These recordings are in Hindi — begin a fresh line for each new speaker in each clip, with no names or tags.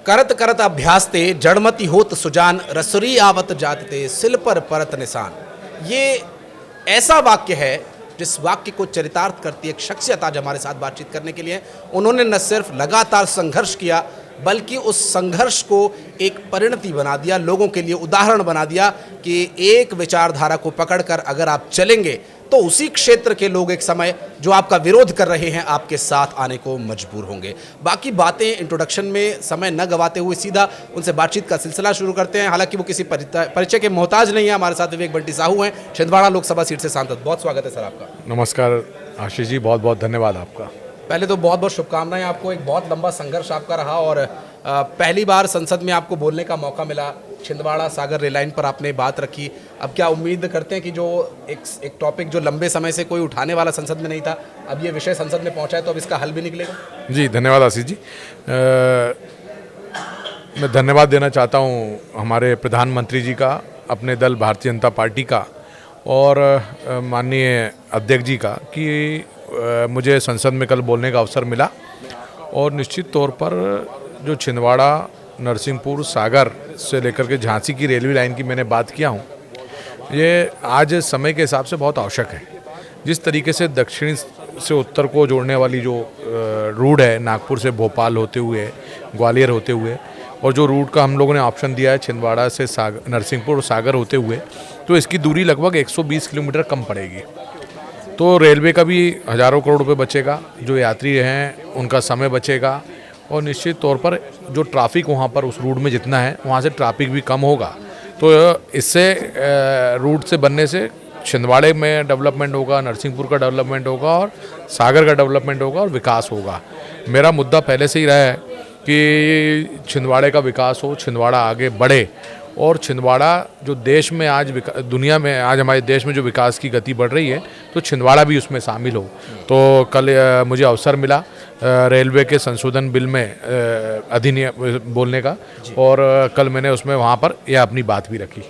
करत करत अभ्यास ते जड़मती होत सुजान रसुरी आवत जात ते सिल पर परत निशान। ये ऐसा वाक्य है जिस वाक्य को चरितार्थ करती एक शख्सियत आज हमारे साथ बातचीत करने के लिए। उन्होंने न सिर्फ लगातार संघर्ष किया बल्कि उस संघर्ष को एक परिणति बना दिया, लोगों के लिए उदाहरण बना दिया कि एक विचारधारा को पकड़कर अगर आप चलेंगे तो उसी क्षेत्र के लोग एक समय जो आपका विरोध कर रहे हैं आपके साथ आने को मजबूर होंगे। बाकी बातें इंट्रोडक्शन में समय न गवाते हुए सीधा उनसे बातचीत का सिलसिला शुरू करते हैं। हालांकि वो किसी परिचय के मोहताज नहीं है। हमारे साथ विवेक बंटी साहू हैं, छिंदवाड़ा लोकसभा सीट से सांसद। बहुत स्वागत है सर आपका।
नमस्कार आशीष जी, बहुत बहुत धन्यवाद आपका।
पहले तो बहुत बहुत शुभकामनाएं आपको। एक बहुत लंबा संघर्ष आपका रहा और पहली बार संसद में आपको बोलने का मौका मिला। छिंदवाड़ा सागर रेल लाइन पर आपने बात रखी। अब क्या उम्मीद करते हैं कि जो एक टॉपिक जो लंबे समय से कोई उठाने वाला संसद में नहीं था, अब ये विषय संसद में पहुंचा है तो अब इसका हल भी निकलेगा?
जी धन्यवाद आशीष जी। मैं धन्यवाद देना चाहता हूँ हमारे प्रधानमंत्री जी का, अपने दल भारतीय जनता पार्टी का और माननीय अध्यक्ष जी का कि मुझे संसद में कल बोलने का अवसर मिला। और निश्चित तौर पर जो छिंदवाड़ा नरसिंहपुर सागर से लेकर के झांसी की रेलवे लाइन की मैंने बात किया हूँ, ये आज समय के हिसाब से बहुत आवश्यक है। जिस तरीके से दक्षिण से उत्तर को जोड़ने वाली जो रूट है, नागपुर से भोपाल होते हुए ग्वालियर होते हुए, और जो रूट का हम लोगों ने ऑप्शन दिया है छिंदवाड़ा से नरसिंहपुर और सागर होते हुए, तो इसकी दूरी लगभग 120 किलोमीटर कम पड़ेगी। तो रेलवे का भी हज़ारों करोड़ रुपए बचेगा, जो यात्री हैं उनका समय बचेगा और निश्चित तौर पर जो ट्रैफिक वहाँ पर उस रूट में जितना है वहाँ से ट्रैफिक भी कम होगा। तो इससे रूट से बनने से छिंदवाड़े में डेवलपमेंट होगा, नरसिंहपुर का डेवलपमेंट होगा और सागर का डेवलपमेंट होगा और विकास होगा। मेरा मुद्दा पहले से ही रहा है कि छिंदवाड़े का विकास हो, छिंदवाड़ा आगे बढ़े और छिंदवाड़ा जो देश में आज दुनिया में आज हमारे देश में जो विकास की गति बढ़ रही है तो छिंदवाड़ा भी उसमें शामिल हो। तो कल मुझे अवसर मिला रेलवे के संशोधन बिल में अधिनियम बोलने का और कल मैंने उसमें वहाँ पर यह अपनी बात भी रखी।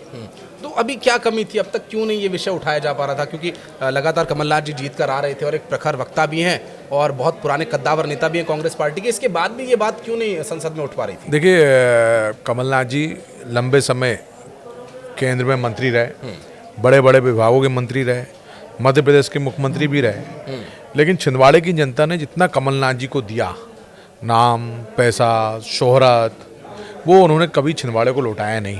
तो अभी क्या कमी थी, अब तक क्यों नहीं ये विषय उठाया जा पा रहा था? क्योंकि लगातार कमलनाथ जी जीत कर आ रहे थे और एक प्रखर वक्ता भी हैं और बहुत पुराने कद्दावर नेता भी हैं कांग्रेस पार्टी के। इसके बाद भी ये बात क्यों नहीं संसद में उठ पा रही थी?
देखिए, कमलनाथ जी लंबे समय केंद्र में मंत्री रहे, बड़े बड़े विभागों के मंत्री रहे, मध्य प्रदेश के मुख्यमंत्री भी रहे, लेकिन छिंदवाड़े की जनता ने जितना कमलनाथ जी को दिया, नाम, पैसा, शोहरत, वो उन्होंने कभी छिंदवाड़े को लौटाया नहीं।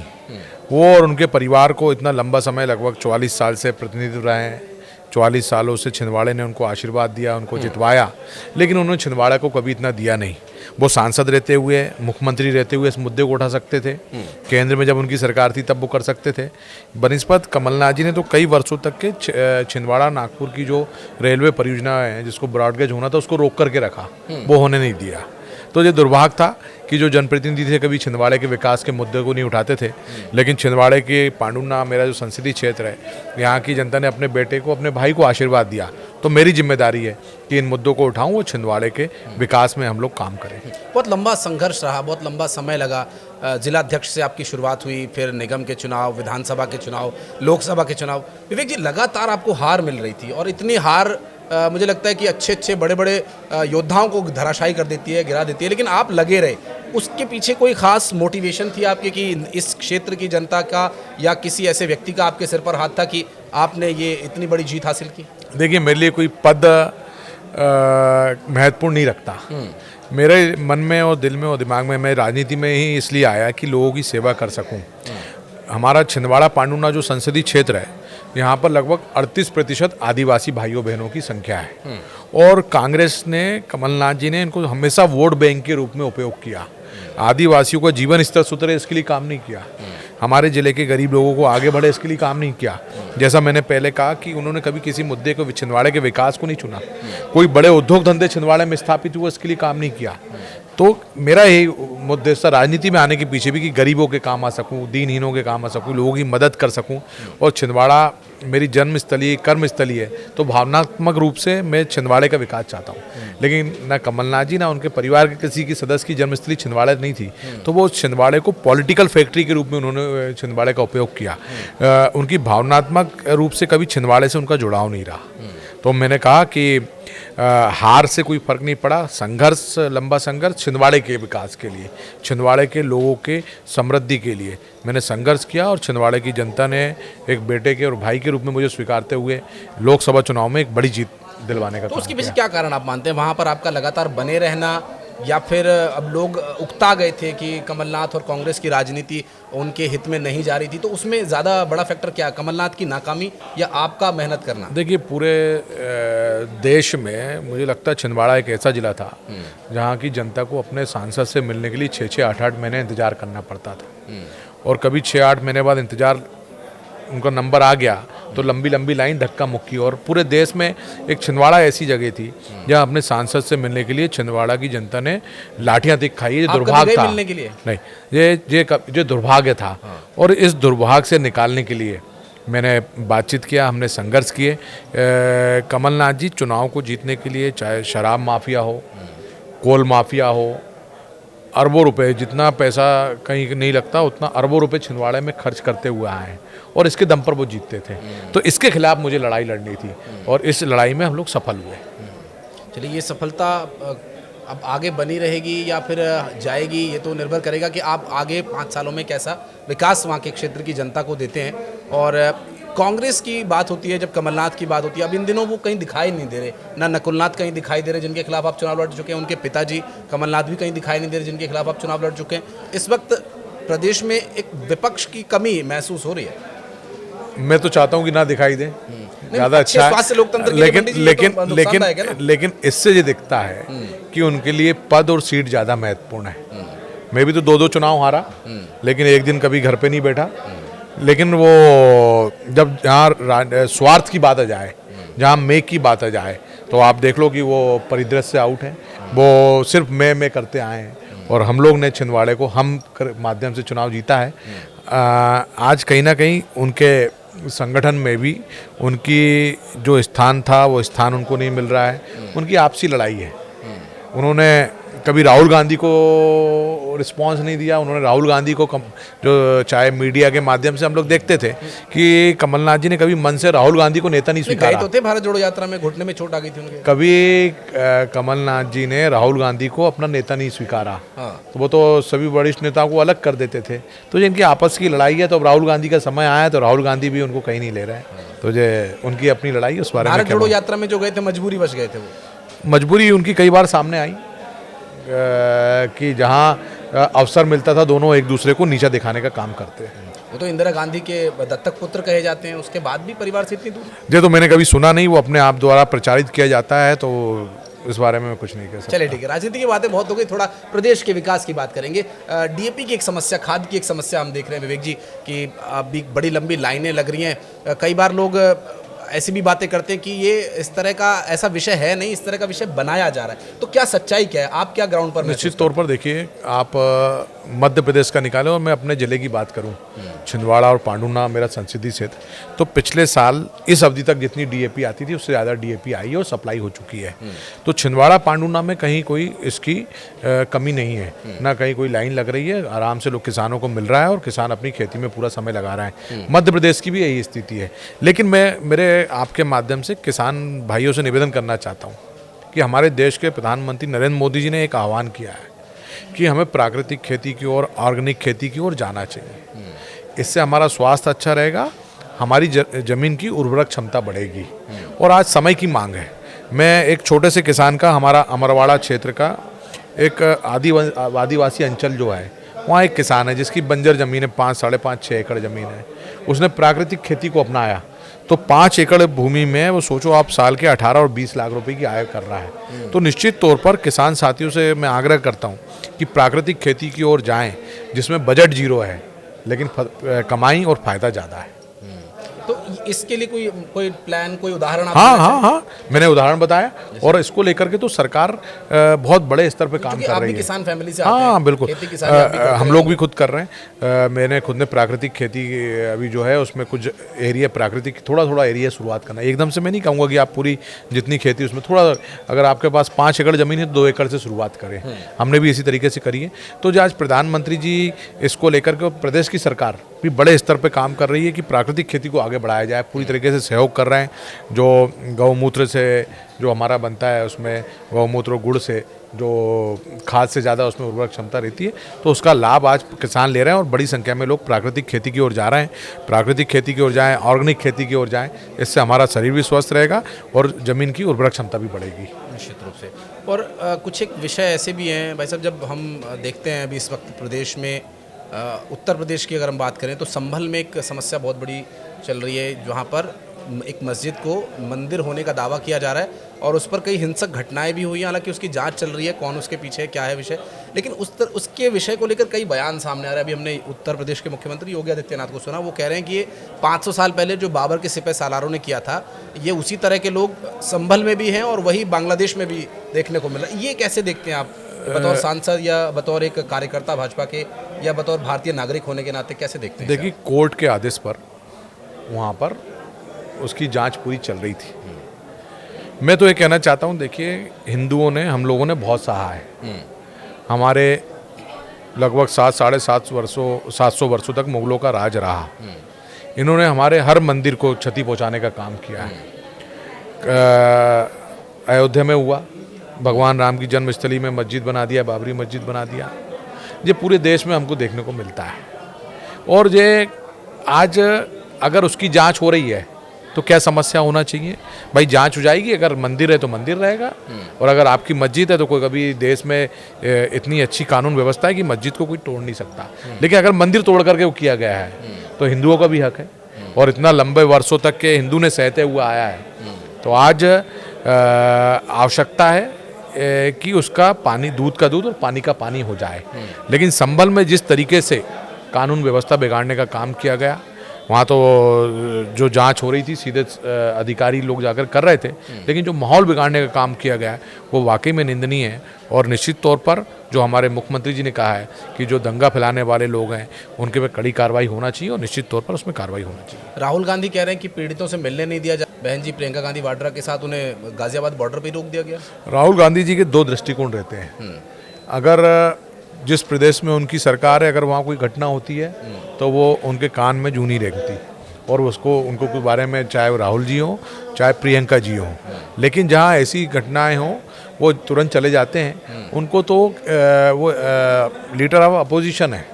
वो और उनके परिवार को इतना लंबा समय, लगभग 44 साल से प्रतिनिधित्व रहे हैं। 44 सालों से छिंदवाड़े ने उनको आशीर्वाद दिया, उनको जितवाया, लेकिन उन्होंने छिंदवाड़ा को कभी इतना दिया नहीं। वो सांसद रहते हुए, मुख्यमंत्री रहते हुए इस मुद्दे को उठा सकते थे। केंद्र में जब उनकी सरकार थी तब वो कर सकते थे। बनिस्पत कमलनाथ जी ने तो कई वर्षों तक के छिंदवाड़ा नागपुर की जो रेलवे परियोजना है जिसको ब्रॉडगेज होना था उसको रोक करके रखा, वो होने नहीं दिया। तो ये दुर्भाग्य था कि जो जनप्रतिनिधि थे कभी छिंदवाड़े के विकास के मुद्दे को नहीं उठाते थे, लेकिन छिंदवाड़े के पांडुना मेरा जो संसदीय क्षेत्र है, यहाँ की जनता ने अपने बेटे को, अपने भाई को आशीर्वाद दिया। तो मेरी जिम्मेदारी है कि इन मुद्दों को उठाऊं और छिंदवाड़े के विकास में हम लोग काम करें।
बहुत लंबा संघर्ष रहा, बहुत लंबा समय लगा। जिलाध्यक्ष से आपकी शुरुआत हुई, फिर निगम के चुनाव, विधानसभा के चुनाव, लोकसभा के चुनाव। विवेक जी, लगातार आपको हार मिल रही थी और इतनी हार मुझे लगता है कि अच्छे बड़े बड़े योद्धाओं को धराशायी कर देती है, गिरा देती है, लेकिन आप लगे रहे। उसके पीछे कोई खास मोटिवेशन थी आपके कि इस क्षेत्र की जनता का या किसी ऐसे व्यक्ति का आपके सिर पर हाथ था कि आपने ये इतनी बड़ी जीत हासिल की?
देखिए, मेरे लिए कोई पद महत्वपूर्ण नहीं रखता। मेरे मन में और दिल में और दिमाग में, मैं राजनीति में ही इसलिए आया कि लोगों की सेवा कर सकूं। हमारा छिंदवाड़ा पांडुना जो संसदीय क्षेत्र है, यहाँ पर लगभग 38% आदिवासी भाइयों बहनों की संख्या है और कांग्रेस ने, कमलनाथ जी ने इनको हमेशा वोट बैंक के रूप में उपयोग किया। आदिवासियों का जीवन स्तर सुधरे इसके लिए काम नहीं किया, हमारे ज़िले के गरीब लोगों को आगे बढ़े इसके लिए काम नहीं किया। जैसा मैंने पहले कहा कि उन्होंने कभी किसी मुद्दे को, छिंदवाड़े के विकास को नहीं चुना। कोई बड़े उद्योग धंधे छिंदवाड़े में स्थापित हुए इसके लिए काम नहीं किया। तो मेरा यही उद्देश्य था राजनीति में आने के पीछे भी कि गरीबों के काम आ सकूं, दीनहीनों के काम आ सकूं, लोगों की मदद कर सकूं। और छिंदवाड़ा मेरी जन्मस्थली, कर्मस्थली है, तो भावनात्मक रूप से मैं छिंदवाड़े का विकास चाहता हूं। लेकिन ना कमलनाथ जी ना उनके परिवार के किसी की सदस्य की जन्मस्थली छिंदवाड़ा नहीं थी, तो वो छिंदवाड़े को पॉलिटिकल फैक्ट्री के रूप में उन्होंने छिंदवाड़े का उपयोग किया। उनकी भावनात्मक रूप से कभी छिंदवाड़े से उनका जुड़ाव नहीं रहा। तो मैंने कहा कि हार से कोई फर्क नहीं पड़ा। संघर्ष, लंबा संघर्ष छिंदवाड़े के विकास के लिए, छिंदवाड़े के लोगों के समृद्धि के लिए मैंने संघर्ष किया और छिंदवाड़े की जनता ने एक बेटे के और भाई के रूप में मुझे स्वीकारते हुए लोकसभा चुनाव में एक बड़ी जीत दिलवाने का
तो
काम
उसके
किया।
पीछे क्या कारण आप मानते हैं? वहाँ पर आपका लगातार बने रहना, या फिर अब लोग उकता गए थे कि कमलनाथ और कांग्रेस की राजनीति उनके हित में नहीं जा रही थी, तो उसमें ज़्यादा बड़ा फैक्टर क्या, कमलनाथ की नाकामी या आपका मेहनत करना?
देखिए, पूरे देश में मुझे लगता है छिंदवाड़ा एक ऐसा जिला था जहाँ की जनता को अपने सांसद से मिलने के लिए 6-6, 8-8 महीने इंतजार करना पड़ता था, और कभी 6-8 महीने बाद इंतजार उनका नंबर आ गया तो लंबी लंबी लाइन, धक्का मुक्की। और पूरे देश में एक छिंदवाड़ा ऐसी जगह थी जहाँ अपने सांसद से मिलने के लिए छिंदवाड़ा की जनता ने लाठियां दिखाई। ये दुर्भाग्य था,
मिलने के लिए?
नहीं, ये दुर्भाग्य था। और इस दुर्भाग्य से निकालने के लिए मैंने बातचीत किया, हमने संघर्ष किए। कमलनाथ जी चुनाव को जीतने के लिए चाहे शराब माफिया हो, कोल माफिया हो, अरबों रुपए, जितना पैसा कहीं नहीं लगता उतना अरबों रुपए छिंदवाड़े में खर्च करते हुए आए हैं, और इसके दम पर वो जीतते थे। तो इसके खिलाफ मुझे लड़ाई लड़नी थी, और इस लड़ाई में हम लोग सफल हुए।
चलिए, ये सफलता अब आगे बनी रहेगी या फिर जाएगी, ये तो निर्भर करेगा कि आप आगे 5 सालों में कैसा विकास वहाँ के क्षेत्र की जनता को देते हैं। और कांग्रेस की बात होती है, जब कमलनाथ की बात होती है, अब इन दिनों वो कहीं दिखाई नहीं दे रहे, ना नकुलनाथ कहीं दिखाई दे रहे जिनके खिलाफ आप चुनाव लड़ चुके हैं, उनके पिताजी कमलनाथ भी कहीं दिखाई नहीं दे रहे जिनके खिलाफ आप चुनाव लड़ चुके हैं। इस वक्त प्रदेश में एक विपक्ष की कमी महसूस हो रही है।
मैं तो चाहता हूँ कि ना दिखाई दे, ज़्यादा अच्छा है।
स्वास्थ्य लोकतंत्र की
लेकिन
पंडित जी, ये
लेकिन
तो नुकसानदायक है ना?
लेकिन इससे ये दिखता है कि उनके लिए पद और सीट ज़्यादा महत्वपूर्ण है। मैं भी तो 2-2 चुनाव हारा, लेकिन एक दिन कभी घर पे नहीं बैठा। लेकिन वो जब जहाँ स्वार्थ की बात आ जाए, जहाँ मैं की बात आ जाए, तो आप देख लो कि वो परिदृश्य से आउट है। वो सिर्फ मैं करते आए हैं, और हम लोग ने छिंदवाड़े को हम माध्यम से चुनाव जीता है। आज कहीं ना कहीं उनके संगठन में भी उनकी जो स्थान था वो स्थान उनको नहीं मिल रहा है। उनकी आपसी लड़ाई है। उन्होंने कभी राहुल गांधी को रिस्पांस नहीं दिया। उन्होंने राहुल गांधी को जो चाहे मीडिया के माध्यम से हम लोग देखते थे कि कमलनाथ जी ने कभी मन से राहुल गांधी को नेता नहीं स्वीकारा।
तो थे भारत जोड़ो यात्रा में, घुटने में चोट आ गई थी उनके।
कभी कमलनाथ जी ने राहुल गांधी को अपना नेता नहीं स्वीकारा। तो वो तो सभी वरिष्ठ नेताओं को अलग कर देते थे। तो जिनकी आपस की लड़ाई है, तो अब राहुल गांधी का समय आया तो राहुल गांधी भी उनको कहीं नहीं ले रहे हैं। तो जो उनकी अपनी लड़ाई, उस बारे में
भारत जोड़ो यात्रा में जो गए थे, मजबूरी बच गए थे वो।
मजबूरी उनकी कई बार सामने आई कि जहाँ अवसर मिलता था दोनों एक दूसरे को नीचा दिखाने का काम करते हैं।
वो तो इंदिरा गांधी के दत्तक पुत्र कहे जाते हैं, उसके बाद भी परिवार से इतनी दूर।
ये तो मैंने कभी सुना नहीं, वो अपने आप द्वारा प्रचारित किया जाता है, तो इस बारे में कुछ नहीं कह सकता।
चलिए ठीक है, राजनीति की बातें बहुत हो गई, थोड़ा प्रदेश के विकास की बात करेंगे। डीएपी की एक समस्या, खाद की एक समस्या हम देख रहे हैं विवेक जी कि अभी बड़ी लंबी लाइनें लग रही हैं। कई बार लोग ऐसी भी बातें करते हैं कि ये इस तरह का ऐसा विषय है नहीं, इस तरह का विषय बनाया जा रहा है। तो क्या सच्चाई क्या है, आप क्या ग्राउंड पर?
निश्चित तौर पर देखिए, आप मध्य प्रदेश का निकालें और मैं अपने ज़िले की बात करूं, छिंदवाड़ा और पांडुना मेरा संसदीय क्षेत्र, तो पिछले साल इस अवधि तक जितनी डीएपी आती थी उससे ज़्यादा डीएपी आई है और सप्लाई हो चुकी है। तो छिंदवाड़ा पांडुना में कहीं कोई इसकी कमी नहीं है, ना कहीं कोई लाइन लग रही है। आराम से लोग किसानों को मिल रहा है और किसान अपनी खेती में पूरा समय लगा रहा है। मध्य प्रदेश की भी यही स्थिति है। लेकिन मैं मेरे आपके माध्यम से किसान भाइयों से निवेदन करना चाहता हूँ कि हमारे देश के प्रधानमंत्री नरेंद्र मोदी जी ने एक आह्वान किया है कि हमें प्राकृतिक खेती की ओर, ऑर्गेनिक खेती की ओर जाना चाहिए। इससे हमारा स्वास्थ्य अच्छा रहेगा, हमारी ज़मीन की उर्वरक क्षमता बढ़ेगी, और आज समय की मांग है। मैं एक छोटे से किसान का, हमारा अमरवाड़ा क्षेत्र का एक आदिवासी अंचल जो है, वहाँ एक किसान है जिसकी बंजर ज़मीन है, 5, 5.5, 6 एकड़ ज़मीन है। उसने प्राकृतिक खेती को अपनाया, तो 5 एकड़ भूमि में वो सोचो आप साल के 18 और 20 लाख रुपए की आय कर रहा है। तो निश्चित तौर पर किसान साथियों से मैं आग्रह करता हूँ कि प्राकृतिक खेती की ओर जाएं, जिसमें बजट जीरो है लेकिन कमाई और फायदा ज़्यादा है।
तो इसके लिए कोई प्लान, कोई उदाहरण?
हाँ, मैंने उदाहरण बताया, और इसको लेकर के तो सरकार बहुत बड़े स्तर पे काम कर रही है।
किसान फैमिली से आते हैं।
हाँ बिल्कुल, हम लोग भी खुद कर रहे हैं। मैंने खुद ने प्राकृतिक खेती अभी जो है उसमें कुछ एरिया प्राकृतिक, थोड़ा एरिया शुरुआत करना। एकदम से मैं नहीं कहूँगा कि आप पूरी जितनी खेती उसमें थोड़ा, अगर आपके पास 5 एकड़ ज़मीन है तो 2 एकड़ से शुरुआत करें। हमने भी इसी तरीके से करी है। तो जो आज प्रधानमंत्री जी इसको लेकर के, प्रदेश की सरकार भी बड़े स्तर पर काम कर रही है कि प्राकृतिक खेती को आगे बढ़ाया जाए। जाए, पूरी तरीके से सहयोग कर रहे हैं। जो गौमूत्र से जो हमारा बनता है, उसमें गौमूत्र और गुड़ से जो खाद से ज़्यादा उसमें उर्वरक क्षमता रहती है, तो उसका लाभ आज किसान ले रहे हैं और बड़ी संख्या में लोग प्राकृतिक खेती की ओर जा रहे हैं। प्राकृतिक खेती की ओर जाएँ, ऑर्गेनिक खेती की ओर जाएँ, इससे हमारा शरीर भी स्वस्थ रहेगा और ज़मीन की उर्वरक क्षमता भी बढ़ेगी।
निश्चित रूप से। और कुछ एक विषय ऐसे भी हैं भाई साहब, जब हम देखते हैं अभी इस वक्त प्रदेश में, उत्तर प्रदेश की अगर हम बात करें तो संभल में एक समस्या बहुत बड़ी चल रही है, जहाँ पर एक मस्जिद को मंदिर होने का दावा किया जा रहा है और उस पर कई हिंसक घटनाएं भी हुई हैं। हालांकि उसकी जांच चल रही है, कौन उसके पीछे है, क्या है विषय, लेकिन उसके विषय को लेकर कई बयान सामने आ रहे हैं। अभी हमने उत्तर प्रदेश के मुख्यमंत्री योगी आदित्यनाथ को सुना, वो कह रहे हैं कि ये 500 साल पहले जो बाबर के सिपह सालारों ने किया था, ये उसी तरह के लोग संभल में भी हैं और वही बांग्लादेश में भी देखने को मिल रहा है। ये कैसे देखते हैं आप बतौर सांसद या बतौर एक कार्यकर्ता भाजपा के या बतौर भारतीय नागरिक होने के नाते, कैसे देखते हैं?
देखिए, कोर्ट के आदेश पर वहाँ पर उसकी जांच पूरी चल रही थी। मैं तो ये कहना चाहता हूँ, देखिए, हिंदुओं ने, हम लोगों ने बहुत सहा है। हमारे लगभग 700 वर्षों तक मुगलों का राज रहा। इन्होंने हमारे हर मंदिर को क्षति पहुँचाने का काम किया है। अयोध्या में हुआ, भगवान राम की जन्मस्थली में मस्जिद बना दिया, बाबरी मस्जिद बना दिया। ये पूरे देश में हमको देखने को मिलता है। और ये आज अगर उसकी जांच हो रही है तो क्या समस्या होना चाहिए? भाई, जांच हो जाएगी। अगर मंदिर है तो मंदिर रहेगा, और अगर आपकी मस्जिद है तो कोई, कभी देश में इतनी अच्छी कानून व्यवस्था है कि मस्जिद को कोई तोड़ नहीं सकता। लेकिन अगर मंदिर तोड़ करके वो किया गया है तो हिंदुओं का भी हक है, और इतना लंबे वर्षों तक के हिंदू ने सहते हुआ आया है। तो आज आवश्यकता है कि उसका पानी, दूध का दूध और पानी का पानी हो जाए। लेकिन संभल में जिस तरीके से कानून व्यवस्था बिगाड़ने का काम किया गया, वहाँ तो जो जांच हो रही थी सीधे अधिकारी लोग जाकर कर रहे थे, लेकिन जो माहौल बिगाड़ने का काम किया गया है वो वाकई में निंदनीय है। और निश्चित तौर पर जो हमारे मुख्यमंत्री जी ने कहा है कि जो दंगा फैलाने वाले लोग हैं उनके पे कड़ी कार्रवाई होना चाहिए, और निश्चित तौर पर उसमें कार्रवाई होना चाहिए।
राहुल गांधी कह रहे हैं कि पीड़ितों से मिलने नहीं दिया जा, बहन जी प्रियंका गांधी वाड्रा के साथ उन्हें गाजियाबाद बॉर्डर पर ही रोक दिया गया।
राहुल गांधी जी के दो दृष्टिकोण रहते हैं। अगर जिस प्रदेश में उनकी सरकार है, अगर वहाँ कोई घटना होती है तो वो उनके कान में जूं नहीं रेंगती, और उनको के बारे में, चाहे वो राहुल जी हों चाहे प्रियंका जी हों, लेकिन जहाँ ऐसी घटनाएं हों वो तुरंत चले जाते हैं। उनको तो वो लीडर ऑफ अपोजिशन है,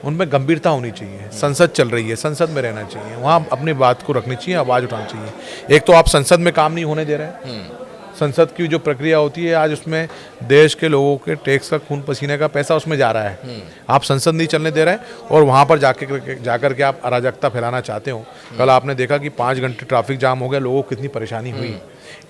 उनमें गंभीरता होनी चाहिए। संसद चल रही है, संसद में रहना चाहिए, वहाँ अपनी बात को रखनी चाहिए, आवाज़ उठानी चाहिए। एक तो आप संसद में काम नहीं होने दे रहे हैं। संसद की जो प्रक्रिया होती है आज, उसमें देश के लोगों के टैक्स का, खून पसीने का पैसा उसमें जा रहा है। आप संसद नहीं चलने दे रहे हैं, और वहाँ पर जाकर के आप अराजकता फैलाना चाहते हो। कल आपने देखा कि 5 घंटे ट्रैफिक जाम हो गया, लोगों को कितनी परेशानी हुई।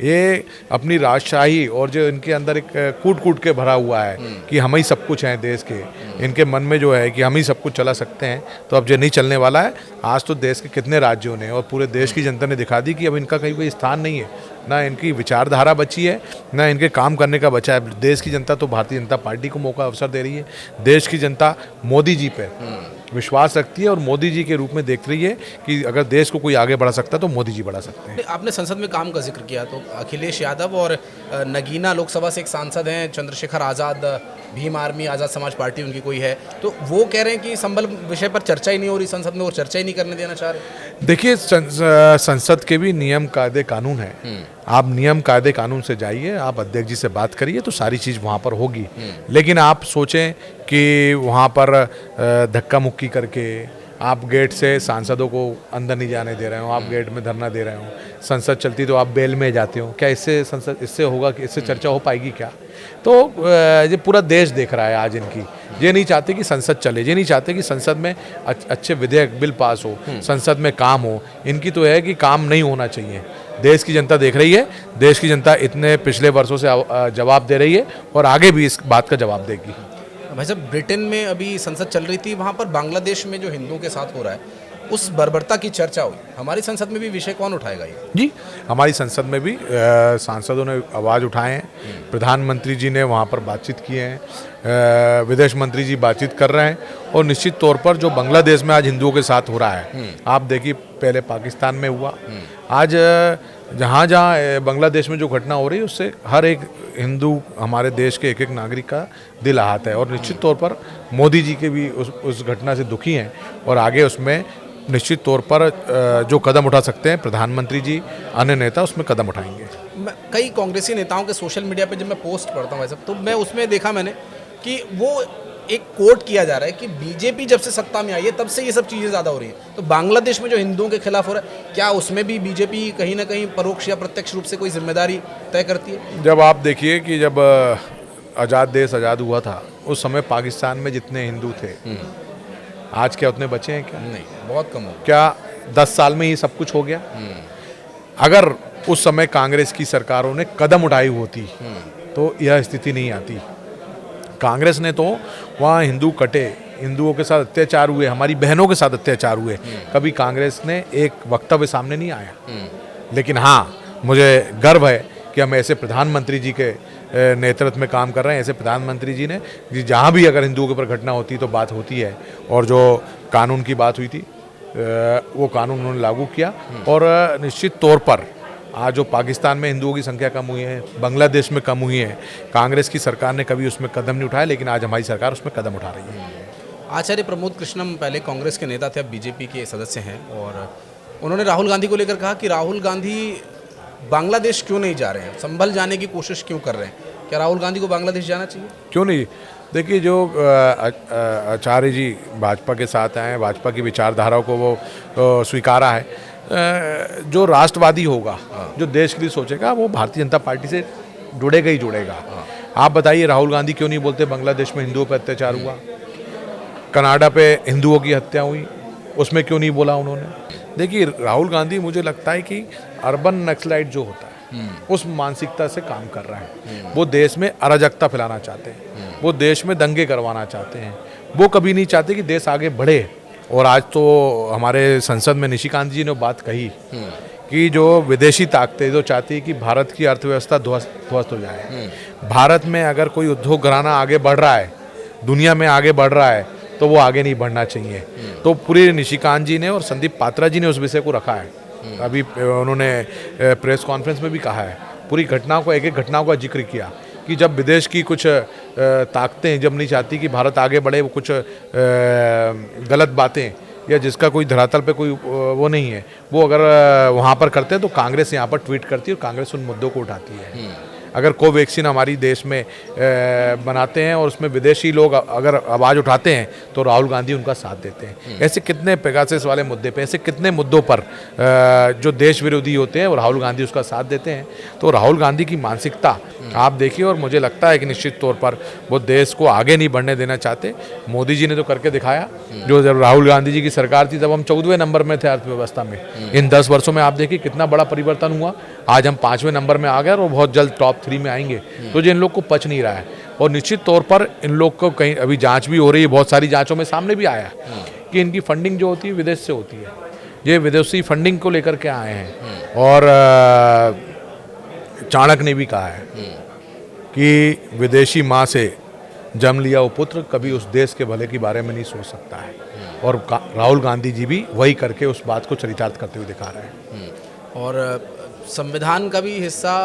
ये अपनी राजशाही और जो इनके अंदर एक कूट के भरा हुआ है कि हम ही सब कुछ हैं देश के, इनके मन में जो है कि हम ही सब कुछ चला सकते हैं, तो अब ये नहीं चलने वाला है। आज तो देश के कितने राज्यों ने और पूरे देश की जनता ने दिखा दी कि अब इनका कहीं कोई स्थान नहीं है, ना इनकी विचारधारा बची है, ना इनके काम करने का बचा है। देश की जनता तो भारतीय जनता पार्टी को मौका अवसर दे रही है। देश की जनता मोदी जी पे विश्वास रखती है और मोदी जी के रूप में देख रही है कि अगर देश को कोई आगे बढ़ा सकता है तो मोदी जी बढ़ा सकते हैं।
आपने संसद में काम का जिक्र किया, तो अखिलेश यादव और नगीना लोकसभा से एक सांसद हैं, चंद्रशेखर आज़ाद, भीम आर्मी आज़ाद समाज पार्टी उनकी कोई है, तो वो कह रहे हैं कि संभल विषय पर चर्चा ही नहीं हो रही संसद में, और चर्चा ही नहीं करने देना चाह रहे।
देखिए, संसद के भी नियम कायदे कानून है। आप नियम कायदे कानून से जाइए, आप अध्यक्ष जी से बात करिए, तो सारी चीज़ वहाँ पर होगी। लेकिन आप सोचें कि वहाँ पर धक्का मुक्की करके आप गेट से सांसदों को अंदर नहीं जाने दे रहे हो, आप गेट में धरना दे रहे हो, संसद चलती तो आप बेल में जाते हो, क्या इससे संसद, इससे होगा कि इससे चर्चा हो पाएगी क्या? तो ये पूरा देश देख रहा है आज इनकी। ये नहीं चाहते कि संसद चले, ये नहीं चाहते कि संसद में अच्छे विधेयक बिल पास हो, संसद में काम हो। इनकी तो है कि काम नहीं होना चाहिए। देश की जनता देख रही है, देश की जनता इतने पिछले वर्षों से जवाब दे रही है और आगे भी इस बात का जवाब देगी।
भाई साहब, ब्रिटेन में अभी संसद चल रही थी, वहाँ पर बांग्लादेश में जो हिंदुओं के साथ हो रहा है उस बर्बरता की चर्चा हुई। हमारी संसद में भी विषय कौन उठाएगा ये?
जी, हमारी संसद में भी सांसदों ने आवाज़ उठाए हैं, प्रधानमंत्री जी ने वहाँ पर बातचीत की है, विदेश मंत्री जी बातचीत कर रहे हैं, और निश्चित तौर पर जो बांग्लादेश में आज हिंदुओं के साथ हो रहा है, आप देखिए पहले पाकिस्तान में हुआ, आज जहाँ जहाँ बांग्लादेश में जो घटना हो रही है उससे हर एक हिंदू, हमारे देश के एक नागरिक का दिल आहत है, और निश्चित तौर पर मोदी जी के भी उस घटना से दुखी हैं और आगे उसमें निश्चित तौर पर जो कदम उठा सकते हैं प्रधानमंत्री जी, अन्य नेता उसमें कदम उठाएंगे।
कई कांग्रेसी नेताओं के सोशल मीडिया पे जब मैं पोस्ट पढ़ता हूँ वैसे, तो मैं उसमें देखा मैंने कि वो एक कोट किया जा रहा है कि बीजेपी जब से सत्ता में आई है तब से ये सब चीज़ें ज़्यादा हो रही हैं। तो बांग्लादेश में जो हिंदुओं के खिलाफ हो रहा है, क्या उसमें भी बीजेपी कहीं ना कहीं परोक्ष या प्रत्यक्ष रूप से कोई जिम्मेदारी तय करती है?
जब आप देखिए कि जब आज़ाद देश आज़ाद हुआ था उस समय पाकिस्तान में जितने हिंदू थे, आज क्या उतने बचे हैं क्या?
नहीं, बहुत कम हो गया।
क्या 10 साल में ही सब कुछ हो गया? अगर उस समय कांग्रेस की सरकारों ने कदम उठाई होती तो यह स्थिति नहीं आती। कांग्रेस ने तो वहाँ हिंदू कटे, हिंदुओं के साथ अत्याचार हुए, हमारी बहनों के साथ अत्याचार हुए, कभी कांग्रेस ने एक वक्तव्य सामने नहीं आया। लेकिन हाँ, मुझे गर्व है कि हम ऐसे प्रधानमंत्री जी के नेतृत्व में काम कर रहे हैं। ऐसे प्रधानमंत्री जी ने जहाँ भी अगर हिंदुओं के ऊपर घटना होती तो बात होती है, और जो कानून की बात हुई थी वो कानून उन्होंने लागू किया। और निश्चित तौर पर आज जो पाकिस्तान में हिंदुओं की संख्या कम हुई है, बांग्लादेश में कम हुई है, कांग्रेस की सरकार ने कभी उसमें कदम नहीं उठाया, लेकिन आज हमारी सरकार उसमें कदम उठा रही है।
आचार्य प्रमोद कृष्णम पहले कांग्रेस के नेता थे, अब बीजेपी के सदस्य हैं, और उन्होंने राहुल गांधी को लेकर कहा कि राहुल गांधी बांग्लादेश क्यों नहीं जा रहे हैं, संभल जाने की कोशिश क्यों कर रहे हैं? क्या राहुल गांधी को बांग्लादेश जाना चाहिए?
क्यों नहीं? देखिए, जो आचार्य जी भाजपा के साथ आए हैं, भाजपा की विचारधारा को वो स्वीकारा है। जो राष्ट्रवादी होगा, जो देश के लिए सोचेगा, वो भारतीय जनता पार्टी से जुड़ेगा ही जुड़ेगा। आप बताइए, राहुल गांधी क्यों नहीं बोलते बांग्लादेश में हिंदुओं पर अत्याचार हुआ, कनाडा पे हिंदुओं की हत्या हुई, उसमें क्यों नहीं बोला उन्होंने? देखिए, राहुल गांधी मुझे लगता है कि अर्बन नक्सलाइट जो होता है उस मानसिकता से काम कर रहा है। वो देश में अराजकता फैलाना चाहते हैं, वो देश में दंगे करवाना चाहते हैं, वो कभी नहीं चाहते कि देश आगे बढ़े। और आज तो हमारे संसद में निशिकांत जी ने बात कही कि जो विदेशी ताकतें जो चाहती है कि भारत की अर्थव्यवस्था ध्वस्त हो जाए, भारत में अगर कोई उद्योग घराना आगे बढ़ रहा है, दुनिया में आगे बढ़ रहा है, तो वो आगे नहीं बढ़ना चाहिए। तो पूरी निशिकांत जी ने और संदीप पात्रा जी ने उस विषय को रखा है। अभी उन्होंने प्रेस कॉन्फ्रेंस में भी कहा है, पूरी घटना को, एक एक घटना का जिक्र किया कि जब विदेश की कुछ ताकतें जब नहीं चाहती कि भारत आगे बढ़े, वो कुछ गलत बातें या जिसका कोई धरातल पे कोई वो नहीं है, वो अगर वहाँ पर करते हैं तो कांग्रेस यहाँ पर ट्वीट करती है और कांग्रेस उन मुद्दों को उठाती है। अगर कोवैक्सीन हमारी देश में बनाते हैं और उसमें विदेशी लोग अगर आवाज़ उठाते हैं तो राहुल गांधी उनका साथ देते हैं। ऐसे कितने पेगासस वाले मुद्दे पे, ऐसे कितने मुद्दों पर जो देश विरोधी होते हैं और राहुल गांधी उसका साथ देते हैं। तो राहुल गांधी की मानसिकता आप देखिए, और मुझे लगता है कि निश्चित तौर पर वो देश को आगे नहीं बढ़ने देना चाहते। मोदी जी ने तो करके दिखाया, जो जब राहुल गांधी जी की सरकार थी तब हम 14वें नंबर में थे अर्थव्यवस्था में। इन 10 वर्षों में आप देखिए कितना बड़ा परिवर्तन हुआ, आज हम 5वें नंबर में आ गए और बहुत जल्द टॉप 3 में आएंगे। तो जो इन लोग को पच नहीं रहा है, और निश्चित तौर पर इन लोग को कहीं अभी जांच भी हो रही है, बहुत सारी जांचों में सामने भी आया कि इनकी फंडिंग जो होती है विदेश से होती है। ये विदेशी फंडिंग को लेकर के आए हैं। और चाणक्य ने भी कहा है कि विदेशी माँ से जन्म लिया वो पुत्र कभी उस देश के भले के बारे में नहीं सोच सकता है। और राहुल गांधी जी भी वही करके उस बात को चरितार्थ करते हुए दिखा रहे हैं।
और संविधान का भी हिस्सा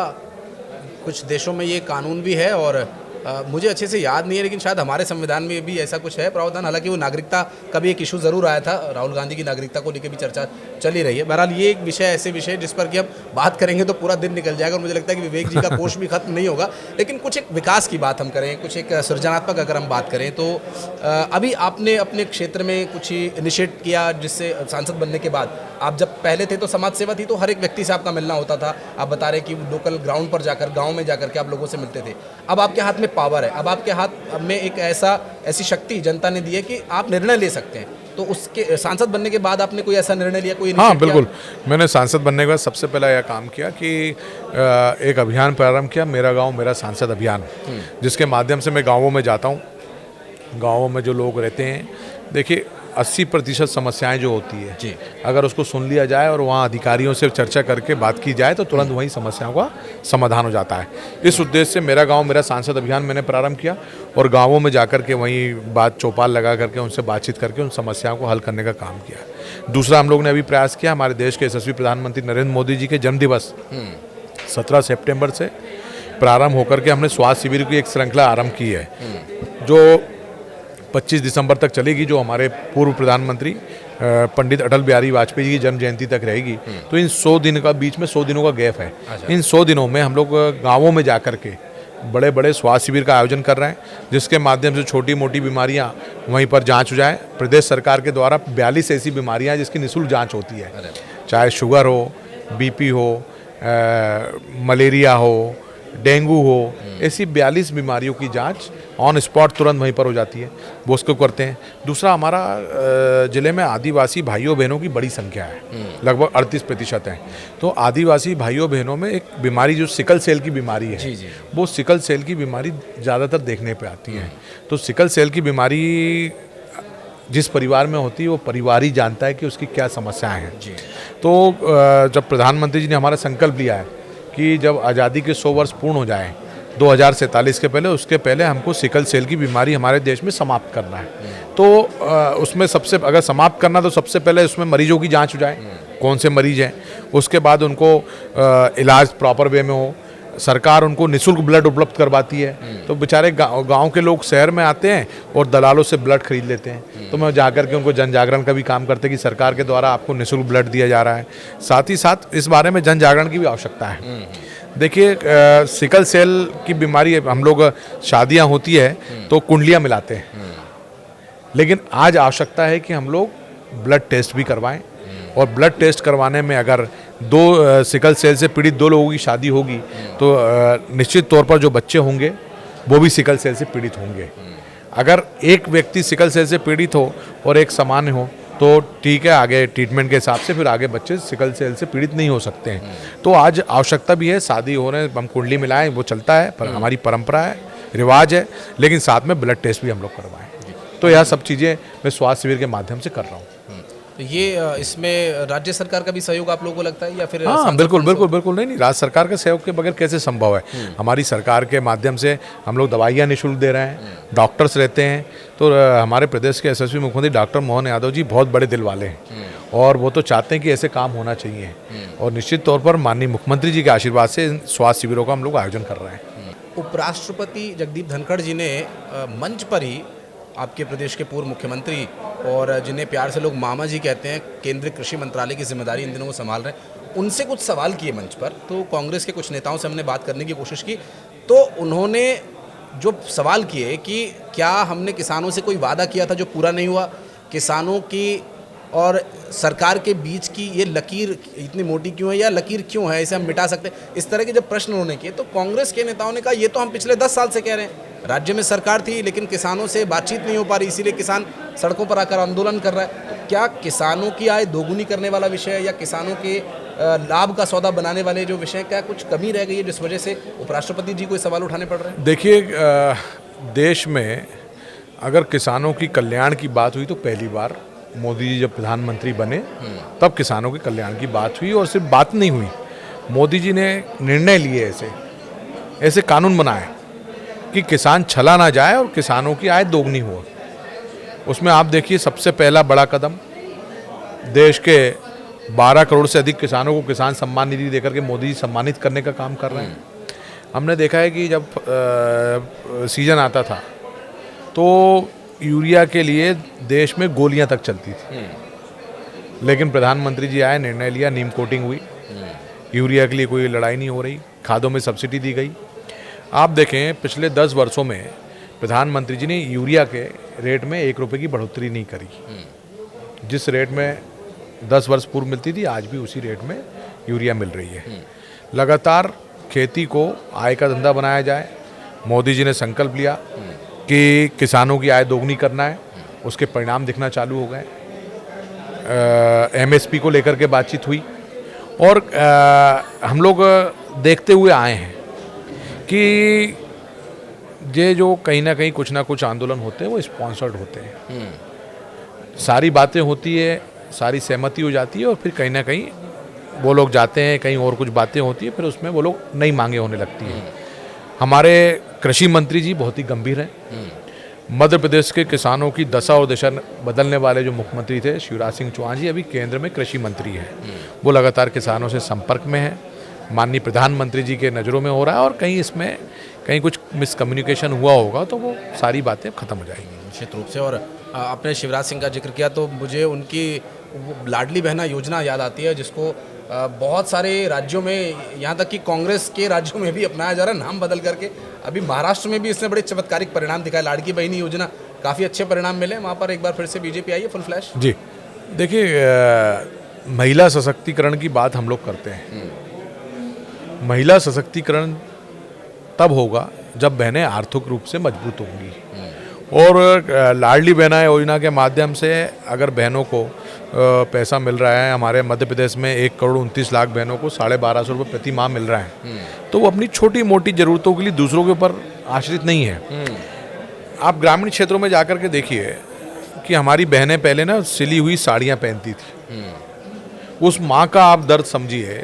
कुछ देशों में ये कानून भी है, और मुझे अच्छे से याद नहीं है, लेकिन शायद हमारे संविधान में भी ऐसा कुछ है प्रावधान। हालांकि वो नागरिकता का भी एक इशू ज़रूर आया था, राहुल गांधी की नागरिकता को लेकर भी चर्चा चल ही रही है। बहरहाल ये एक विषय, ऐसे विषय जिस पर कि हम बात करेंगे तो पूरा दिन निकल जाएगा, और मुझे लगता है कि विवेक जी का कोष भी खत्म नहीं होगा। लेकिन कुछ एक विकास की बात हम करें, कुछ एक सृजनात्मक अगर हम बात करें तो अभी आपने अपने क्षेत्र में कुछ इनिशिएट किया, जिससे सांसद बनने के बाद आप जब पहले थे तो समाज सेवा थी, तो हर एक व्यक्ति से आपका मिलना होता था। आप बता रहे कि लोकल ग्राउंड पर जाकर, गाँव में जाकर के आप लोगों से मिलते थे। अब आपके हाथ में पावर है, अब आपके हाथ में एक ऐसी शक्ति जनता ने दी है कि आप निर्णय ले सकते हैं। तो उसके सांसद बनने के बाद आपने कोई ऐसा निर्णय लिया, कोई?
हाँ, बिल्कुल। मैंने सांसद बनने के बाद सबसे पहला यह काम किया कि एक अभियान प्रारंभ किया, मेरा गांव मेरा सांसद अभियान, जिसके माध्यम से मैं गांवों में जाता हूं। गांवों में जो लोग रहते हैं, देखिए 80% समस्याएं जो होती है जी, अगर उसको सुन लिया जाए और वहाँ अधिकारियों से चर्चा करके बात की जाए तो तुरंत वहीं समस्याओं का समाधान हो जाता है। इस उद्देश्य से मेरा गांव मेरा सांसद अभियान मैंने प्रारंभ किया, और गांवों में जाकर के वहीं बात चौपाल लगा करके उनसे बातचीत करके उन समस्याओं को हल करने का काम किया। दूसरा, हम लोग ने अभी प्रयास किया, हमारे देश के यशस्वी प्रधानमंत्री नरेंद्र मोदी जी के जन्मदिवस 17 सितंबर से प्रारंभ होकर के हमने स्वास्थ्य शिविर की एक श्रृंखला आरंभ की है, जो 25 दिसंबर तक चलेगी, जो हमारे पूर्व प्रधानमंत्री पंडित अटल बिहारी वाजपेयी जी की जन्म जयंती तक रहेगी। तो इन 100 दिन का, बीच में 100 दिनों का गैप है। इन 100 दिनों में हम लोग गाँवों में जा कर के बड़े बड़े स्वास्थ्य शिविर का आयोजन कर रहे हैं, जिसके माध्यम से छोटी मोटी बीमारियां वहीं पर जांच हो जाए। प्रदेश सरकार के द्वारा 42 ऐसी बीमारियां जिसकी निःशुल्क जांच होती है, चाहे शुगर हो, बीपी हो, मलेरिया हो, डेंगू हो, ऐसी 42 बीमारियों की जांच ऑन स्पॉट तुरंत वहीं पर हो जाती है, वो उसको करते हैं। दूसरा, हमारा ज़िले में आदिवासी भाइयों बहनों की बड़ी संख्या है, लगभग 38% है। तो आदिवासी भाइयों बहनों में एक बीमारी जो सिकल सेल की बीमारी है, वो सिकल सेल की बीमारी ज़्यादातर देखने पे आती है। तो सिकल सेल की बीमारी जिस परिवार में होती है, वो परिवार ही जानता है कि उसकी क्या समस्याएं हैं। तो जब प्रधानमंत्री जी ने हमारा संकल्प लिया है कि जब आज़ादी के 100 वर्ष पूर्ण हो जाए 2047 के पहले, उसके पहले हमको सिकल सेल की बीमारी हमारे देश में समाप्त करना है। तो उसमें सबसे, अगर समाप्त करना तो सबसे पहले उसमें मरीजों की जांच हो जाए, कौन से मरीज हैं, उसके बाद उनको इलाज प्रॉपर वे में हो। सरकार उनको निःशुल्क ब्लड उपलब्ध करवाती है। तो बेचारे गांव के लोग शहर में आते हैं और दलालों से ब्लड खरीद लेते हैं। तो मैं जाकर के उनको जन जागरण का भी काम करते हैं कि सरकार के द्वारा आपको निःशुल्क ब्लड दिया जा रहा है। साथ ही साथ इस बारे में जन जागरण की भी आवश्यकता है। देखिए, सिकल सेल की बीमारी, हम लोग शादियां होती है तो कुंडलियां मिलाते हैं, लेकिन आज आवश्यकता है कि हम लोग ब्लड टेस्ट भी करवाएं। और ब्लड टेस्ट करवाने में अगर दो सिकल सेल से पीड़ित 2 लोगों की शादी होगी तो निश्चित तौर पर जो बच्चे होंगे वो भी सिकल सेल से पीड़ित होंगे। अगर एक व्यक्ति सिकल सेल से पीड़ित हो और एक सामान्य हो तो ठीक है, आगे ट्रीटमेंट के हिसाब से फिर आगे बच्चे सिकल सेल से पीड़ित नहीं हो सकते हैं। तो आज आवश्यकता भी है, शादी हो रहे हैं, हम कुंडली मिलाएं, वो चलता है, पर हमारी परंपरा है, रिवाज है, लेकिन साथ में ब्लड टेस्ट भी हम लोग करवाएं। तो यह सब चीज़ें मैं स्वास्थ्य शिविर के माध्यम से कर रहा हूँ।
तो ये इसमें राज्य सरकार का भी सहयोग आप लोगों को लगता है या फिर?
हाँ, बिल्कुल बिल्कुल बिल्कुल। नहीं, राज्य सरकार के सहयोग के बगैर कैसे संभव है। हमारी सरकार के माध्यम से हम लोग दवाइयाँ निःशुल्क दे रहे हैं, डॉक्टर्स रहते हैं। तो हमारे प्रदेश के यशस्वी मुख्यमंत्री डॉक्टर मोहन यादव जी बहुत बड़े दिल वाले हैं और वो तो चाहते हैं कि ऐसे काम होना चाहिए। और निश्चित तौर पर माननीय मुख्यमंत्री जी के आशीर्वाद से स्वास्थ्य शिविरों का हम लोग आयोजन कर रहे हैं।
उपराष्ट्रपति जगदीप धनखड़ जी ने मंच पर ही आपके प्रदेश के पूर्व मुख्यमंत्री और जिन्हें प्यार से लोग मामा जी कहते हैं, केंद्रीय कृषि मंत्रालय की जिम्मेदारी इन दिनों वो संभाल रहे हैं, उनसे कुछ सवाल किए मंच पर। तो कांग्रेस के कुछ नेताओं से हमने बात करने की कोशिश की, तो उन्होंने जो सवाल किए कि क्या हमने किसानों से कोई वादा किया था जो पूरा नहीं हुआ, किसानों की और सरकार के बीच की ये लकीर इतनी मोटी क्यों है या लकीर क्यों है, इसे हम मिटा सकते हैं, इस तरह के जब प्रश्न उन्होंने किए तो कांग्रेस के नेताओं ने कहा ये तो हम पिछले 10 साल से कह रहे हैं, राज्य में सरकार थी लेकिन किसानों से बातचीत नहीं हो पा रही, इसीलिए किसान सड़कों पर आकर आंदोलन कर रहा है। तो क्या किसानों की आय दोगुनी करने वाला विषय या किसानों के लाभ का सौदा बनाने वाले जो विषय, क्या कुछ कमी रह गई है जिस वजह से उपराष्ट्रपति जी को ये सवाल उठाने पड़ रहे हैं?
देखिए, देश में अगर किसानों की कल्याण की बात हुई तो पहली बार मोदी जी जब प्रधानमंत्री बने तब किसानों के कल्याण की बात हुई। और सिर्फ बात नहीं हुई, मोदी जी ने निर्णय लिए, ऐसे कानून बनाए कि किसान छला ना जाए और किसानों की आय दोगुनी हो। उसमें आप देखिए, सबसे पहला बड़ा कदम, देश के 12 करोड़ से अधिक किसानों को किसान सम्मान निधि देकर के मोदी जी सम्मानित करने का काम कर रहे हैं। हमने देखा है कि जब सीजन आता था तो यूरिया के लिए देश में गोलियां तक चलती थी, लेकिन प्रधानमंत्री जी आए, निर्णय लिया, नीम कोटिंग हुई, यूरिया के लिए कोई लड़ाई नहीं हो रही, खादों में सब्सिडी दी गई। आप देखें, पिछले 10 वर्षों में प्रधानमंत्री जी ने यूरिया के रेट में 1 रुपये की बढ़ोतरी नहीं करी। जिस रेट में 10 वर्ष पूर्व मिलती थी, आज भी उसी रेट में यूरिया मिल रही है। लगातार खेती को आय का धंधा बनाया जाए। मोदी जी ने संकल्प लिया कि किसानों की आय दोगुनी करना है, उसके परिणाम दिखना चालू हो गए। MSP को लेकर के बातचीत हुई और हम लोग देखते हुए आए हैं कि ये जो कहीं ना कहीं कुछ ना कुछ आंदोलन होते हैं वो स्पॉन्सर्ड होते हैं। सारी बातें होती है, सारी सहमति हो जाती है और फिर कहीं ना कहीं वो लोग जाते हैं, कहीं और कुछ बातें होती है, फिर उसमें वो लोग नई मांगे होने लगती हैं। हमारे कृषि मंत्री जी बहुत ही गंभीर हैं। मध्य प्रदेश के किसानों की दशा और दिशा बदलने वाले जो मुख्यमंत्री थे शिवराज सिंह चौहान जी, अभी केंद्र में कृषि मंत्री हैं। वो लगातार किसानों से संपर्क में हैं। माननीय प्रधानमंत्री जी के नज़रों में हो रहा है और कहीं इसमें कहीं कुछ मिसकम्युनिकेशन हुआ होगा तो वो सारी बातें खत्म हो जाएंगी।
निश्चित रूप से। और आपने शिवराज सिंह का जिक्र किया तो मुझे उनकी वो लाडली बहना योजना याद आती है, जिसको बहुत सारे राज्यों में, यहाँ तक कि कांग्रेस के राज्यों में भी अपनाया जा रहा है, नाम बदल करके। अभी महाराष्ट्र में भी इसने बड़े चमत्कारिक परिणाम दिखाए। लाड़की बहनी योजना काफ़ी अच्छे परिणाम मिले वहाँ पर। एक बार फिर से बीजेपी आई है फुल फ्लैश।
जी देखिए, महिला सशक्तिकरण की बात हम लोग करते हैं। महिला सशक्तिकरण तब होगा जब बहनें आर्थिक रूप से मजबूत होंगी। और लाडली बहना योजना के माध्यम से अगर बहनों को पैसा मिल रहा है, हमारे मध्य प्रदेश में 1,29,00,000 बहनों को 1,250 रुपये प्रति माह मिल रहा है, तो वो अपनी छोटी मोटी ज़रूरतों के लिए दूसरों के ऊपर आश्रित नहीं है। आप ग्रामीण क्षेत्रों में जाकर के देखिए कि हमारी बहनें पहले ना सिली हुई साड़ियाँ पहनती थी। उस माँ का आप दर्द समझिए,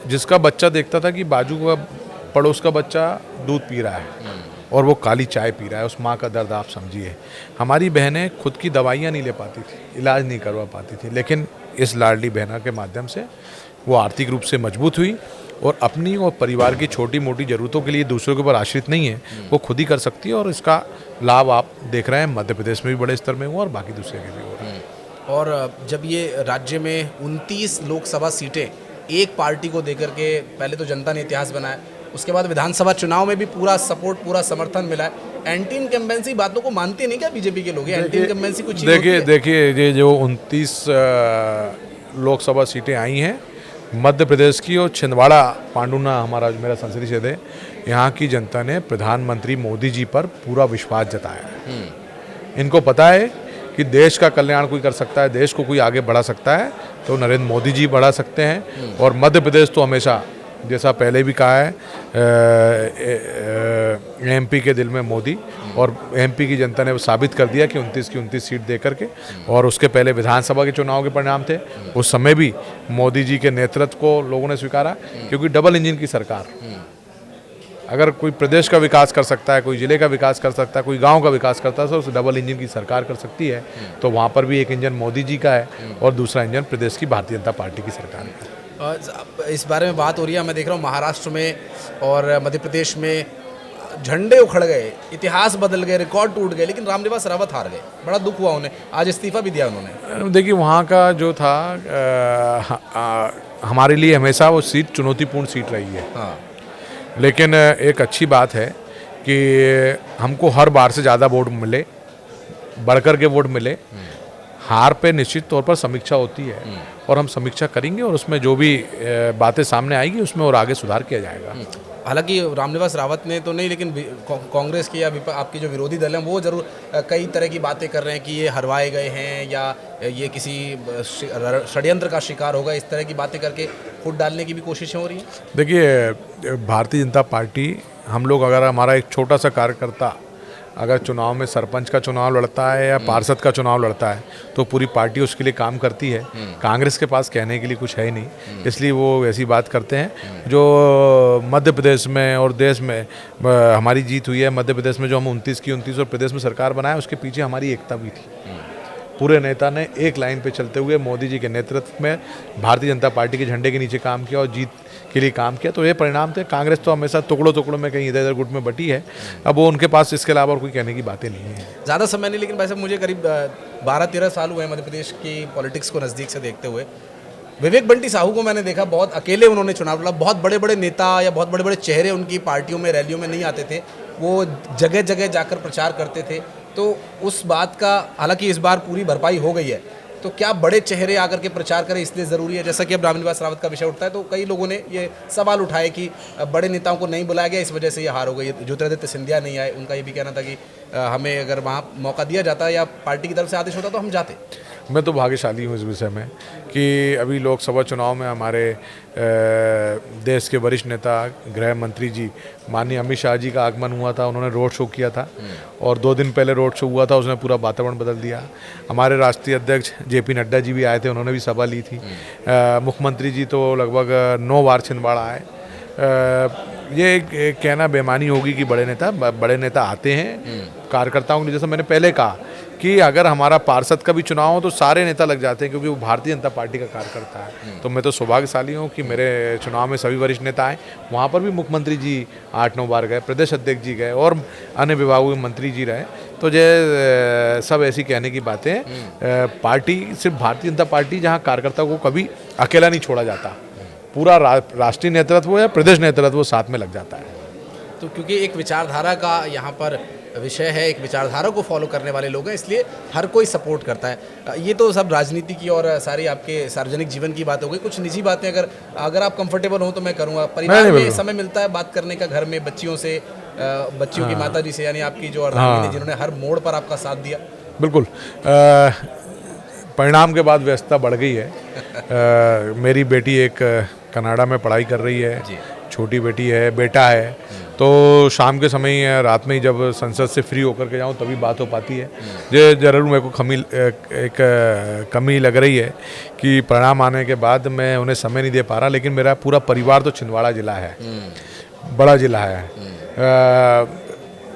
जिसका बच्चा देखता था कि बाजू का पड़ोस का बच्चा दूध पी रहा है और वो काली चाय पी रहा है, उस माँ का दर्द आप समझिए। हमारी बहनें खुद की दवाइयाँ नहीं ले पाती थी, इलाज नहीं करवा पाती थी, लेकिन इस लाडली बहना के माध्यम से वो आर्थिक रूप से मजबूत हुई और अपनी और परिवार की छोटी मोटी ज़रूरतों के लिए दूसरों के ऊपर आश्रित नहीं है, वो खुद ही कर सकती है। और इसका लाभ आप देख रहे हैं मध्य प्रदेश में भी बड़े स्तर में हुआ और बाकी दूसरे के भी हो रहा है।
और जब ये राज्य में 29 लोकसभा सीटें एक पार्टी को देकर के पहले तो जनता ने इतिहास बनाया, उसके बाद विधानसभा चुनाव में भी पूरा सपोर्ट, पूरा समर्थन मिला है। एंटी इनकम्बेंसी बातों को मानते नहीं क्या बीजेपी के लोग? एंटी इनकम्बेंसी कुछ
देखिए ये जो 29 लोकसभा सीटें आई हैं मध्य प्रदेश की, और छिंदवाड़ा पांडुना हमारा मेरा संसदीय क्षेत्र है, यहाँ की जनता ने प्रधानमंत्री मोदी जी पर पूरा विश्वास जताया है। इनको पता है कि देश का कल्याण कोई कर सकता है, देश को कोई आगे बढ़ा सकता है तो नरेंद्र मोदी जी बढ़ा सकते हैं। और मध्य प्रदेश तो हमेशा, जैसा पहले भी कहा है, एमपी के दिल में मोदी, और एमपी की जनता ने वो साबित कर दिया कि 29 की 29 सीट दे करके। और उसके पहले विधानसभा के चुनाव के परिणाम थे, उस समय भी मोदी जी के नेतृत्व को लोगों ने स्वीकारा, क्योंकि डबल इंजन की सरकार, अगर कोई प्रदेश का विकास कर सकता है, कोई जिले का विकास कर सकता है, कोई गांव का विकास करता है, तो उस डबल इंजन की सरकार कर सकती है। तो वहाँ पर भी एक इंजन मोदी जी का है और दूसरा इंजन प्रदेश की भारतीय जनता पार्टी की सरकार है।
इस बारे में बात हो रही है, मैं देख रहा हूँ महाराष्ट्र में और मध्य प्रदेश में झंडे उखड़ गए, इतिहास बदल गए, रिकॉर्ड टूट गए, लेकिन रामनिवास रावत हार गए। बड़ा दुख हुआ उन्हें, आज इस्तीफा भी दिया उन्होंने।
देखिए वहाँ का जो था, हमारे लिए हमेशा वो सीट चुनौतीपूर्ण सीट रही है।
हाँ।
लेकिन एक अच्छी बात है कि हमको हर बार से ज़्यादा वोट मिले, बढ़कर के वोट मिले। हार पे निश्चित तौर पर समीक्षा होती है और हम समीक्षा करेंगे और उसमें जो भी बातें सामने आएगी उसमें और आगे सुधार किया जाएगा।
हालांकि रामनिवास रावत ने तो नहीं, लेकिन कांग्रेस की या आपकी जो विरोधी दल हैं वो जरूर कई तरह की बातें कर रहे हैं कि ये हरवाए गए हैं या ये किसी षड्यंत्र का शिकार होगा, इस तरह की बातें करके फूट डालने की भी कोशिशें हो रही हैं।
देखिए भारतीय जनता पार्टी, हम लोग, अगर हमारा एक छोटा सा कार्यकर्ता अगर चुनाव में सरपंच का चुनाव लड़ता है या पार्षद का चुनाव लड़ता है तो पूरी पार्टी उसके लिए काम करती है। कांग्रेस के पास कहने के लिए कुछ है ही नहीं, इसलिए वो ऐसी बात करते हैं। जो मध्य प्रदेश में और देश में हमारी जीत हुई है, मध्य प्रदेश में जो हम 29 की 29 और प्रदेश में सरकार बनाए, उसके पीछे हमारी एकता भी थी। पूरे नेता ने एक लाइन पे चलते हुए मोदी जी के नेतृत्व में भारतीय जनता पार्टी के झंडे के नीचे काम किया और जीत के लिए काम किया, तो ये परिणाम थे। कांग्रेस तो हमेशा टुकड़ों में कहीं इधर इधर गुट में बटी है, अब वो उनके पास इसके अलावा और कोई कहने की बातें नहीं है।
ज़्यादा समय नहीं, लेकिन भाई साहब मुझे करीब 12-13 साल हुए मध्य प्रदेश की पॉलिटिक्स को नज़दीक से देखते हुए। विवेक बंटी साहू को मैंने देखा, बहुत अकेले उन्होंने चुनाव लड़ा। बहुत बड़े बड़े नेता या बहुत बड़े बड़े चेहरे उनकी पार्टियों में, रैलियों में नहीं आते थे, वो जगह जगह जाकर प्रचार करते थे। तो उस बात का, हालांकि इस बार पूरी भरपाई हो गई है, तो क्या बड़े चेहरे आकर के प्रचार करें इसलिए ज़रूरी है? जैसा कि अब रामनिवास रावत का विषय उठता है तो कई लोगों ने ये सवाल उठाए कि बड़े नेताओं को नहीं बुलाया गया, इस वजह से ये हार हो गई। ज्योतिरादित्य सिंधिया नहीं आए, उनका ये भी कहना था कि हमें अगर वहाँ मौका दिया जाता या पार्टी की तरफ से आदेश होता तो हम जाते।
मैं तो भाग्यशाली हूँ इस विषय में कि अभी लोकसभा चुनाव में हमारे देश के वरिष्ठ नेता गृह मंत्री जी माननीय अमित शाह जी का आगमन हुआ था। उन्होंने रोड शो किया था और 2 दिन पहले रोड शो हुआ था, उसने पूरा वातावरण बदल दिया। हमारे राष्ट्रीय अध्यक्ष JP नड्डा जी भी आए थे, उन्होंने भी सभा ली थी। मुख्यमंत्री जी तो लगभग 9 बार छिंदवाड़ा आए। ये एक कहना बेमानी होगी कि बड़े नेता आते हैं कार्यकर्ताओं के लिए। जैसा मैंने पहले कहा कि अगर हमारा पार्षद का भी चुनाव हो तो सारे नेता लग जाते हैं, क्योंकि वो भारतीय जनता पार्टी का कार्यकर्ता है। तो मैं तो सौभाग्यशाली हूँ कि मेरे चुनाव में सभी वरिष्ठ नेता आए। वहाँ पर भी मुख्यमंत्री जी 8-9 बार गए, प्रदेश अध्यक्ष जी गए और अन्य विभागों के मंत्री जी रहे। तो ये सब ऐसी कहने की बातें हैं। पार्टी सिर्फ भारतीय जनता पार्टी, जहाँ कार्यकर्ता को कभी अकेला नहीं छोड़ा जाता, पूरा राष्ट्रीय नेतृत्व या प्रदेश नेतृत्व साथ में लग जाता है।
तो क्योंकि एक विचारधारा का यहाँ पर विषय है, एक विचारधारा को फॉलो करने वाले लोग हैं, इसलिए हर कोई सपोर्ट करता है। ये तो सब राजनीति की और सारी आपके सार्वजनिक जीवन की बात हो गई। कुछ निजी बातें अगर आप कंफर्टेबल हो तो मैं करूँगा। परिवार में समय मिलता है बात करने का, घर में बच्चियों से, बच्चियों की माता जी से, यानी आपकी जो अर्धांगिनी जिन्होंने हर मोड़ पर आपका साथ दिया?
बिल्कुल। परिणाम के बाद व्यस्तता बढ़ गई है। मेरी बेटी एक कनाडा में पढ़ाई कर रही है, छोटी बेटी है, बेटा है। तो शाम के समय, रात में ही जब संसद से फ्री होकर के जाऊँ तभी बात हो पाती है। ये ज़रूर मेरे को कमी लग रही है कि परिणाम आने के बाद मैं उन्हें समय नहीं दे पा रहा। लेकिन मेरा पूरा परिवार तो छिंदवाड़ा ज़िला है, बड़ा ज़िला है,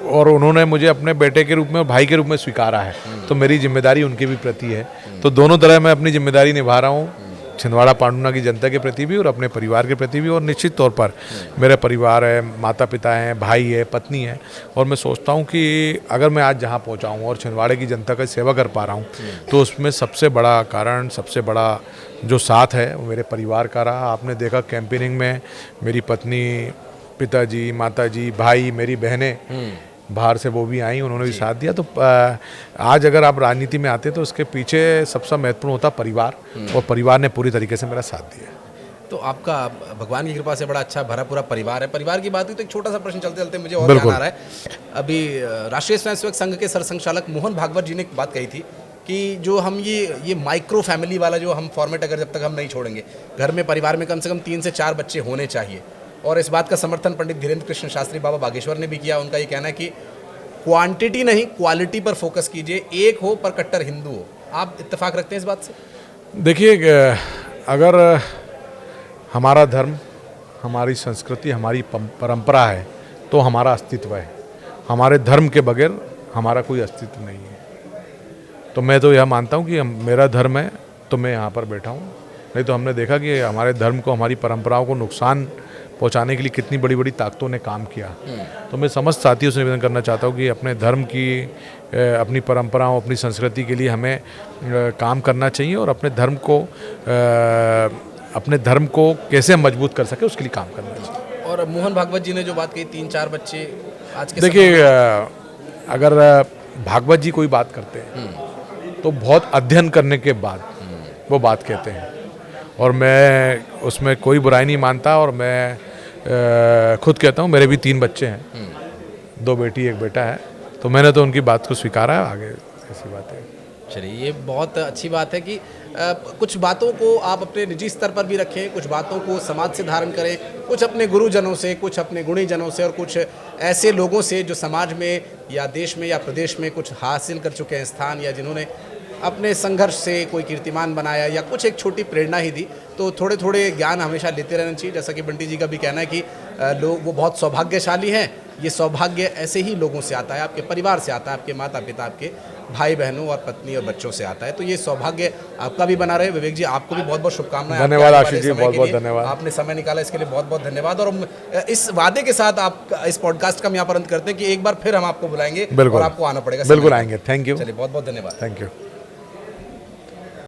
और उन्होंने मुझे अपने बेटे के रूप में और भाई के रूप में स्वीकारा है। तो मेरी जिम्मेदारी उनके भी प्रति है। तो दोनों तरह मैं अपनी जिम्मेदारी निभा रहा हूँ, छिंदवाड़ा पांडुना की जनता के प्रति भी और अपने परिवार के प्रति भी। और निश्चित तौर पर मेरा परिवार है, माता पिता हैं, भाई है, पत्नी है। और मैं सोचता हूँ कि अगर मैं आज जहाँ पहुँचा हूँ और छिंदवाड़े की जनता का सेवा कर पा रहा हूँ, तो उसमें सबसे बड़ा कारण, सबसे बड़ा जो साथ है वो मेरे परिवार का रहा। आपने देखा कैंपेनिंग में मेरी पत्नी, पिताजी, माताजी, भाई, मेरी बहनें बाहर से वो भी आई, उन्होंने भी साथ दिया। तो आज अगर आप राजनीति में आते तो उसके पीछे सबसे महत्वपूर्ण होता परिवार, और परिवार ने पूरी तरीके से मेरा साथ दिया।
तो आपका भगवान की कृपा से बड़ा अच्छा भरा पूरा परिवार है। परिवार की बात हुई तो एक छोटा सा प्रश्न चलते चलते मुझे और ध्यान आ रहा है। अभी राष्ट्रीय स्वयंसेवक संघ के सरसंघचालक मोहन भागवत जी ने एक बात कही थी कि जो हम ये माइक्रो फैमिली वाला जो हम फॉर्मेट अगर जब तक हम नहीं छोड़ेंगे, घर में परिवार में कम से कम 3 से 4 बच्चे होने चाहिए। और इस बात का समर्थन पंडित धीरेन्द्र कृष्ण शास्त्री बाबा बागेश्वर ने भी किया। उनका ये कहना है कि क्वांटिटी नहीं, क्वालिटी पर फोकस कीजिए, एक हो पर कट्टर हिंदू हो। आप इत्तेफाक रखते हैं इस बात से?
देखिए, अगर हमारा धर्म, हमारी संस्कृति, हमारी परंपरा है तो हमारा अस्तित्व है। हमारे धर्म के बगैर हमारा कोई अस्तित्व नहीं है। तो मैं तो यह मानता हूँ कि मेरा धर्म है तो मैं यहाँ पर बैठा हूँ। नहीं तो हमने देखा कि हमारे धर्म को, हमारी परंपराओं को नुकसान पहुंचाने के लिए कितनी बड़ी बड़ी ताकतों ने काम किया। तो मैं समस्त साथियों से निवेदन करना चाहता हूँ कि अपने धर्म की, अपनी परंपराओं, अपनी संस्कृति के लिए हमें काम करना चाहिए और अपने धर्म को कैसे मजबूत कर सके उसके लिए काम करना चाहिए।
और मोहन भागवत जी ने जो बात कही, 3-4 बच्चे आज के
देखिए, अगर भागवत जी कोई बात करते हैं तो बहुत अध्ययन करने के बाद वो बात कहते हैं, और मैं उसमें कोई बुराई नहीं मानता। और मैं खुद कहता हूँ, मेरे भी 3 बच्चे हैं, 2 बेटी 1 बेटा है। तो मैंने तो उनकी बात को स्वीकारा है। आगे ऐसी बात है।
चलिए, ये बहुत अच्छी बात है कि कुछ बातों को आप अपने निजी स्तर पर भी रखें, कुछ बातों को समाज से धारण करें, कुछ अपने गुरुजनों से, कुछ अपने गुणीजनों से, और कुछ ऐसे लोगों से जो समाज में या देश में या प्रदेश में कुछ हासिल कर चुके हैं स्थान, या जिन्होंने अपने संघर्ष से कोई कीर्तिमान बनाया या कुछ एक छोटी प्रेरणा ही दी। तो थोड़े थोड़े ज्ञान हमेशा लेते रहना चाहिए। जैसा कि बंटी जी का भी कहना है कि लोग वो बहुत सौभाग्यशाली हैं। ये सौभाग्य ऐसे ही लोगों से आता है, आपके परिवार से आता है, आपके माता पिता, आपके भाई बहनों और पत्नी और बच्चों से आता है। तो ये सौभाग्य आपका भी बना रहे। विवेक जी, आपको भी बहुत बहुत शुभकामनाएं।
धन्यवाद आशीष जी, बहुत बहुत धन्यवाद।
आपने समय निकाला, इसके लिए बहुत बहुत धन्यवाद। और इस वादे के साथ आप इस पॉडकास्ट का हम यहाँ पर अंत करते हैं कि एक बार फिर हम आपको बुलाएंगे और आपको आना पड़ेगा।
बिल्कुल आएंगे। Thank you.
चलिए, बहुत बहुत धन्यवाद।
Thank you.